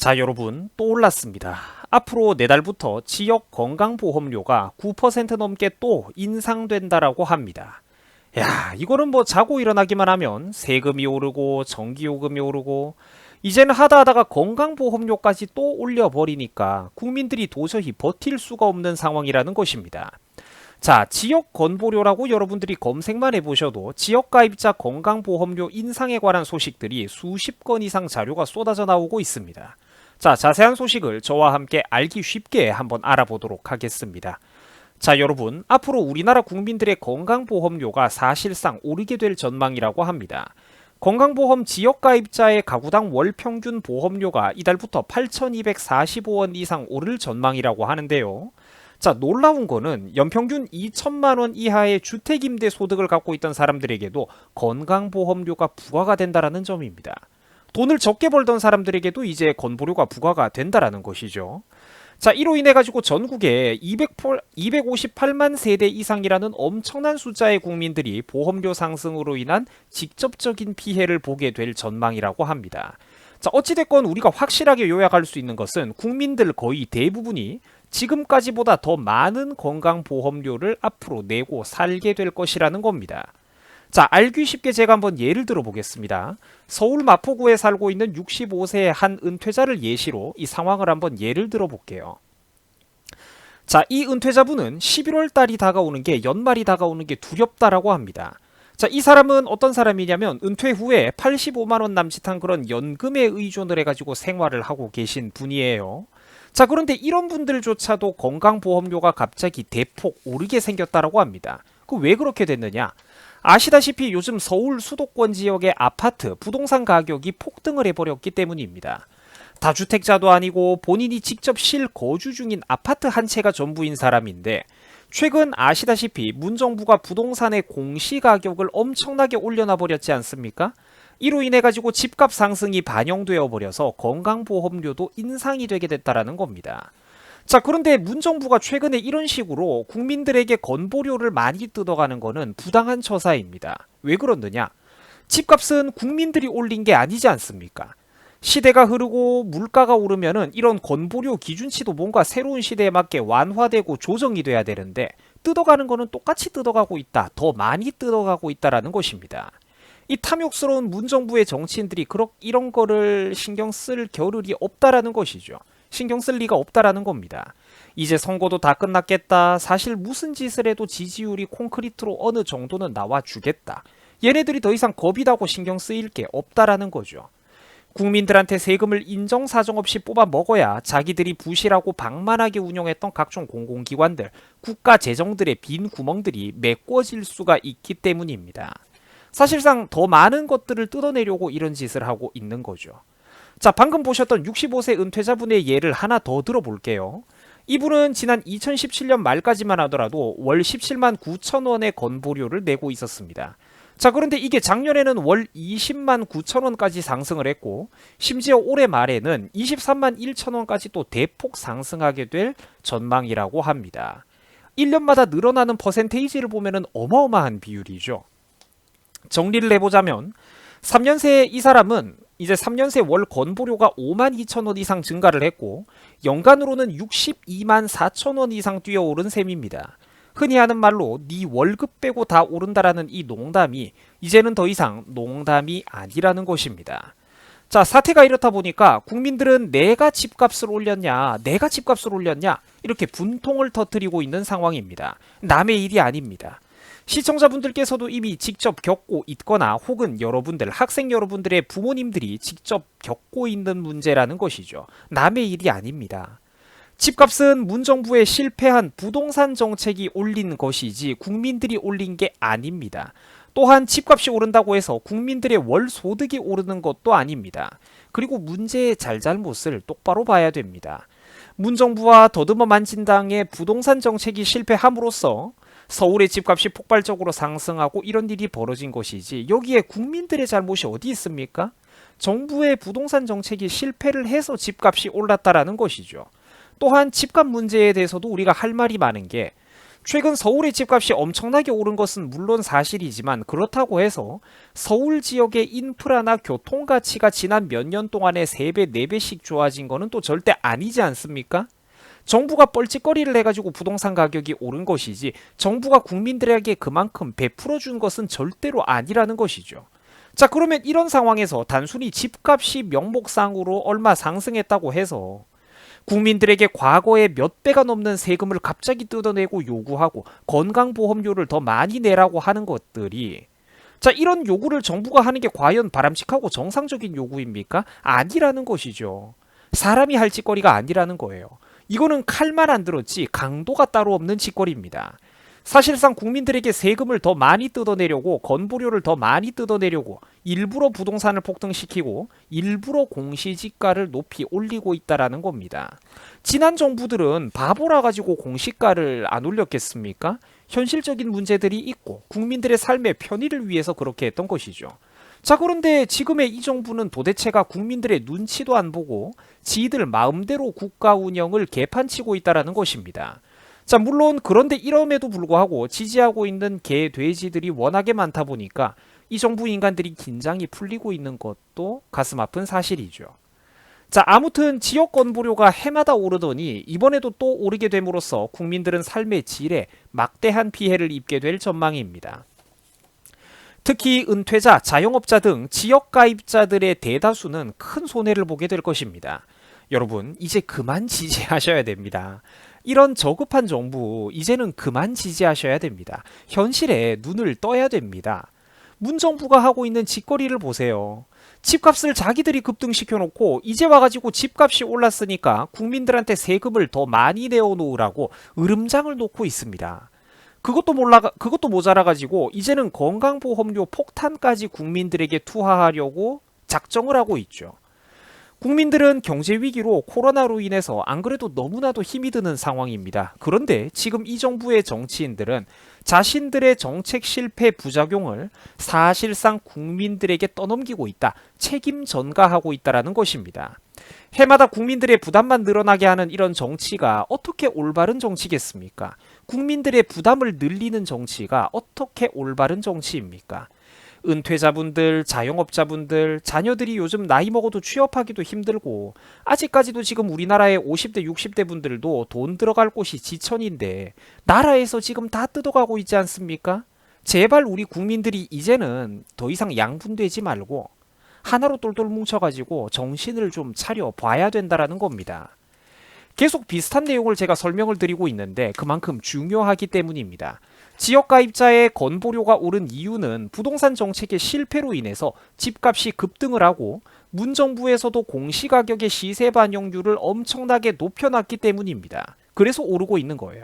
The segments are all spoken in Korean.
자, 여러분, 또 올랐습니다. 앞으로 내달부터 지역 건강보험료가 9% 넘게 또 인상된다라고 합니다. 야, 이거는 뭐 자고 일어나기만 하면 세금이 오르고 전기요금이 오르고 이제는 하다하다가 건강보험료까지 또 올려버리니까 국민들이 도저히 버틸 수가 없는 상황이라는 것입니다. 자, 지역 건보료라고 여러분들이 검색만 해보셔도 지역가입자 건강보험료 인상에 관한 소식들이 수십 건 이상 자료가 쏟아져 나오고 있습니다. 자, 자세한 소식을 저와 함께 알기 쉽게 한번 알아보도록 하겠습니다. 자, 여러분, 앞으로 우리나라 국민들의 건강보험료가 사실상 오르게 될 전망이라고 합니다. 건강보험 지역가입자의 가구당 월 평균 보험료가 이달부터 8,245원 이상 오를 전망이라고 하는데요. 자, 놀라운 거는 연평균 2천만 원 이하의 주택임대 소득을 갖고 있던 사람들에게도 건강보험료가 부과가 된다는 점입니다. 돈을 적게 벌던 사람들에게도 이제 건보료가 부과가 된다는 것이죠. 자, 이로 인해 가지고 전국에 258만 세대 이상이라는 엄청난 숫자의 국민들이 보험료 상승으로 인한 직접적인 피해를 보게 될 전망이라고 합니다. 자, 어찌됐건 우리가 확실하게 요약할 수 있는 것은 국민들 거의 대부분이 지금까지보다 더 많은 건강보험료를 앞으로 내고 살게 될 것이라는 겁니다. 자, 알기 쉽게 제가 한번 예를 들어 보겠습니다. 서울 마포구에 살고 있는 65세의 한 은퇴자를 예시로 이 상황을 한번 예를 들어 볼게요. 자, 이 은퇴자분은 11월 달이 다가오는 게 연말이 다가오는 게 두렵다라고 합니다. 자, 이 사람은 어떤 사람이냐면 은퇴 후에 85만 원 남짓한 그런 연금에 의존을 해가지고 생활을 하고 계신 분이에요. 자, 그런데 이런 분들조차도 건강보험료가 갑자기 대폭 오르게 생겼다라고 합니다. 그 왜 그렇게 됐느냐? 아시다시피 요즘 서울 수도권 지역의 아파트, 부동산 가격이 폭등을 해버렸기 때문입니다. 다주택자도 아니고 본인이 직접 실거주 중인 아파트 한 채가 전부인 사람인데 최근 아시다시피 문정부가 부동산의 공시가격을 엄청나게 올려놔 버렸지 않습니까? 이로 인해 가지고 집값 상승이 반영되어 버려서 건강보험료도 인상이 되게 됐다라는 겁니다. 자, 그런데 문정부가 최근에 이런 식으로 국민들에게 건보료를 많이 뜯어가는 것은 부당한 처사입니다. 왜 그러느냐? 집값은 국민들이 올린 게 아니지 않습니까? 시대가 흐르고 물가가 오르면은 이런 건보료 기준치도 뭔가 새로운 시대에 맞게 완화되고 조정이 돼야 되는데 뜯어가는 거는 똑같이 뜯어가고 있다. 더 많이 뜯어가고 있다라는 것입니다. 이 탐욕스러운 문정부의 정치인들이 이런 거를 신경 쓸 겨를이 없다라는 것이죠. 신경 쓸 리가 없다라는 겁니다. 이제 선거도 다 끝났겠다. 사실 무슨 짓을 해도 지지율이 콘크리트로 어느 정도는 나와주겠다. 얘네들이 더 이상 겁이 나고 신경 쓰일 게 없다라는 거죠. 국민들한테 세금을 인정사정 없이 뽑아 먹어야 자기들이 부실하고 방만하게 운영했던 각종 공공기관들, 국가 재정들의 빈 구멍들이 메꿔질 수가 있기 때문입니다. 사실상 더 많은 것들을 뜯어내려고 이런 짓을 하고 있는 거죠. 자, 방금 보셨던 65세 은퇴자분의 예를 하나 더 들어볼게요. 이분은 지난 2017년 말까지만 하더라도 월 17만 9천 원의 건보료를 내고 있었습니다. 자, 그런데 이게 작년에는 월 20만 9천 원까지 상승을 했고 심지어 올해 말에는 23만 1천 원까지 또 대폭 상승하게 될 전망이라고 합니다. 1년마다 늘어나는 퍼센테이지를 보면 어마어마한 비율이죠. 정리를 해보자면 3년 새 이 사람은 이제 3년 새 월 건보료가 5만 2천 원 이상 증가를 했고 연간으로는 62만 4천 원 이상 뛰어오른 셈입니다. 흔히 하는 말로 네 월급 빼고 다 오른다라는 이 농담이 이제는 더 이상 농담이 아니라는 것입니다. 자, 사태가 이렇다 보니까 국민들은 내가 집값을 올렸냐 이렇게 분통을 터뜨리고 있는 상황입니다. 남의 일이 아닙니다. 시청자분들께서도 이미 직접 겪고 있거나 혹은 여러분들, 학생 여러분들의 부모님들이 직접 겪고 있는 문제라는 것이죠. 남의 일이 아닙니다. 집값은 문정부의 실패한 부동산 정책이 올린 것이지 국민들이 올린 게 아닙니다. 또한 집값이 오른다고 해서 국민들의 월 소득이 오르는 것도 아닙니다. 그리고 문제의 잘잘못을 똑바로 봐야 됩니다. 문정부와 더듬어 만진 당의 부동산 정책이 실패함으로써 서울의 집값이 폭발적으로 상승하고 이런 일이 벌어진 것이지 여기에 국민들의 잘못이 어디 있습니까? 정부의 부동산 정책이 실패를 해서 집값이 올랐다라는 것이죠. 또한 집값 문제에 대해서도 우리가 할 말이 많은 게 최근 서울의 집값이 엄청나게 오른 것은 물론 사실이지만 그렇다고 해서 서울 지역의 인프라나 교통 가치가 지난 몇 년 동안에 3배, 4배씩 좋아진 거는 또 절대 아니지 않습니까? 정부가 뻘짓거리를 해가지고 부동산 가격이 오른 것이지 정부가 국민들에게 그만큼 베풀어 준 것은 절대로 아니라는 것이죠. 자, 그러면 이런 상황에서 단순히 집값이 명목상으로 얼마 상승했다고 해서 국민들에게 과거에 몇 배가 넘는 세금을 갑자기 뜯어내고 요구하고 건강보험료를 더 많이 내라고 하는 것들이, 자, 이런 요구를 정부가 하는 게 과연 바람직하고 정상적인 요구입니까? 아니라는 것이죠. 사람이 할 짓거리가 아니라는 거예요. 이거는 칼만 안 들었지 강도가 따로 없는 짓거리입니다. 사실상 국민들에게 세금을 더 많이 뜯어내려고, 건보료를 더 많이 뜯어내려고 일부러 부동산을 폭등시키고 일부러 공시지가를 높이 올리고 있다라는 겁니다. 지난 정부들은 바보라 가지고 공시가를 안 올렸겠습니까? 현실적인 문제들이 있고 국민들의 삶의 편의를 위해서 그렇게 했던 것이죠. 자, 그런데 지금의 이 정부는 도대체가 국민들의 눈치도 안 보고 지들 마음대로 국가 운영을 개판치고 있다라는 것입니다. 자, 물론 그런데 이럼에도 불구하고 지지하고 있는 개, 돼지들이 워낙에 많다 보니까 이 정부 인간들이 긴장이 풀리고 있는 것도 가슴 아픈 사실이죠. 자, 아무튼 지역 건보료가 해마다 오르더니 이번에도 또 오르게 됨으로써 국민들은 삶의 질에 막대한 피해를 입게 될 전망입니다. 특히 은퇴자, 자영업자 등 지역 가입자들의 대다수는 큰 손해를 보게 될 것입니다. 여러분, 이제 그만 지지하셔야 됩니다. 이런 저급한 정부 이제는 그만 지지하셔야 됩니다. 현실에 눈을 떠야 됩니다. 문정부가 하고 있는 짓거리를 보세요. 집값을 자기들이 급등시켜놓고 이제 와가지고 집값이 올랐으니까 국민들한테 세금을 더 많이 내어놓으라고 으름장을 놓고 있습니다. 그것도 모자라가지고 이제는 건강보험료 폭탄까지 국민들에게 투하하려고 작정을 하고 있죠. 국민들은 경제위기로 코로나로 인해서 안 그래도 너무나도 힘이 드는 상황입니다. 그런데 지금 이 정부의 정치인들은 자신들의 정책 실패 부작용을 사실상 국민들에게 떠넘기고 있다, 책임 전가하고 있다라는 것입니다. 해마다 국민들의 부담만 늘어나게 하는 이런 정치가 어떻게 올바른 정치겠습니까? 국민들의 부담을 늘리는 정치가 어떻게 올바른 정치입니까? 은퇴자분들, 자영업자분들, 자녀들이 요즘 나이 먹어도 취업하기도 힘들고 아직까지도 지금 우리나라의 50대, 60대 분들도 돈 들어갈 곳이 지천인데 나라에서 지금 다 뜯어가고 있지 않습니까? 제발 우리 국민들이 이제는 더 이상 양분되지 말고 하나로 똘똘 뭉쳐가지고 정신을 좀 차려 봐야 된다라는 겁니다. 계속 비슷한 내용을 제가 설명을 드리고 있는데 그만큼 중요하기 때문입니다. 지역가입자의 건보료가 오른 이유는 부동산 정책의 실패로 인해서 집값이 급등을 하고 문정부에서도 공시가격의 시세 반영률을 엄청나게 높여놨기 때문입니다. 그래서 오르고 있는 거예요.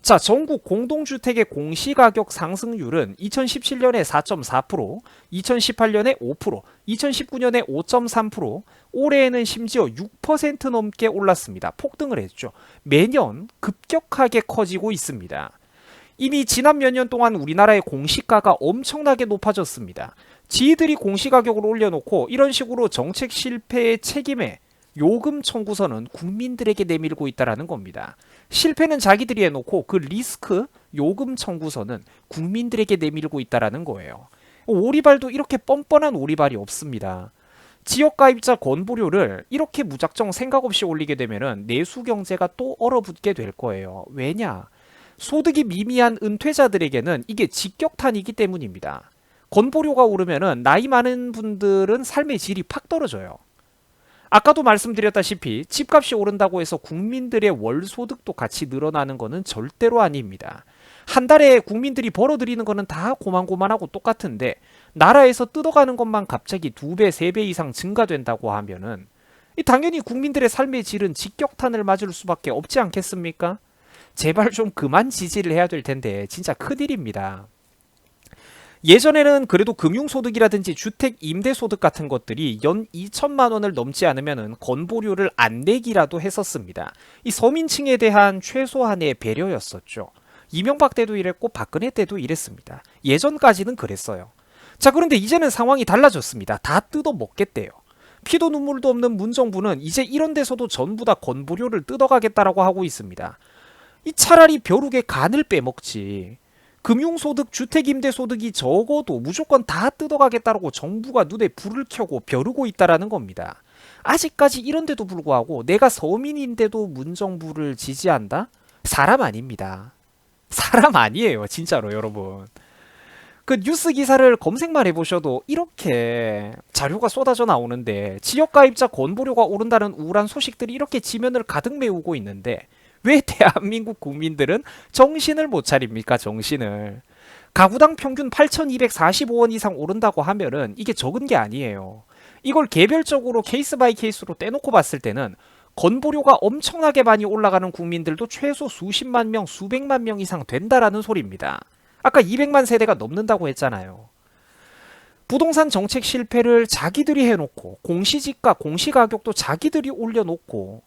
자, 전국 공동주택의 공시가격 상승률은 2017년에 4.4%, 2018년에 5%, 2019년에 5.3%, 올해에는 심지어 6% 넘게 올랐습니다. 폭등을 했죠. 매년 급격하게 커지고 있습니다. 이미 지난 몇 년 동안 우리나라의 공시가가 엄청나게 높아졌습니다. 지들이 공시가격을 올려놓고 이런 식으로 정책 실패의 책임에 요금 청구서는 국민들에게 내밀고 있다는 겁니다. 실패는 자기들이 해놓고 그 리스크 요금 청구서는 국민들에게 내밀고 있다는 거예요. 오리발도 이렇게 뻔뻔한 오리발이 없습니다. 지역가입자 건보료를 이렇게 무작정 생각 없이 올리게 되면 내수경제가 또 얼어붙게 될 거예요. 왜냐? 소득이 미미한 은퇴자들에게는 이게 직격탄이기 때문입니다. 건보료가 오르면 나이 많은 분들은 삶의 질이 팍 떨어져요. 아까도 말씀드렸다시피 집값이 오른다고 해서 국민들의 월소득도 같이 늘어나는 것은 절대로 아닙니다. 한 달에 국민들이 벌어들이는 것은 다 고만고만하고 똑같은데 나라에서 뜯어가는 것만 갑자기 2배, 3배 이상 증가된다고 하면은 당연히 국민들의 삶의 질은 직격탄을 맞을 수밖에 없지 않겠습니까? 제발 좀 그만 지지를 해야 될 텐데 진짜 큰일입니다. 예전에는 그래도 금융소득이라든지 주택 임대소득 같은 것들이 연 2천만 원을 넘지 않으면 건보료를 안 내기라도 했었습니다. 이 서민층에 대한 최소한의 배려였었죠. 이명박 때도 이랬고 박근혜 때도 이랬습니다. 예전까지는 그랬어요. 자, 그런데 이제는 상황이 달라졌습니다. 다 뜯어먹겠대요. 피도 눈물도 없는 문정부는 이제 이런 데서도 전부 다 건보료를 뜯어가겠다라고 하고 있습니다. 이 차라리 벼룩의 간을 빼먹지. 금융소득, 주택임대소득이 적어도 무조건 다 뜯어가겠다라고 정부가 눈에 불을 켜고 벼르고 있다라는 겁니다. 아직까지 이런데도 불구하고 내가 서민인데도 문정부를 지지한다? 사람 아닙니다. 사람 아니에요, 진짜로 여러분. 그 뉴스 기사를 검색만 해보셔도 이렇게 자료가 쏟아져 나오는데 지역가입자 건보료가 오른다는 우울한 소식들이 이렇게 지면을 가득 메우고 있는데 왜 대한민국 국민들은 정신을 못 차립니까? 정신을. 가구당 평균 8,245원 이상 오른다고 하면은 이게 적은 게 아니에요. 이걸 개별적으로 케이스 바이 케이스로 떼놓고 봤을 때는 건보료가 엄청나게 많이 올라가는 국민들도 최소 수십만 명, 수백만 명 이상 된다라는 소리입니다. 아까 200만 세대가 넘는다고 했잖아요. 부동산 정책 실패를 자기들이 해놓고 공시지가, 공시가격도 자기들이 올려놓고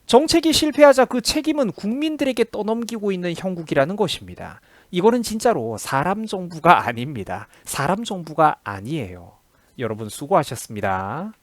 정책이 실패하자 그 책임은 국민들에게 떠넘기고 있는 형국이라는 것입니다. 이거는 진짜로 사람 정부가 아닙니다. 사람 정부가 아니에요. 여러분 수고하셨습니다.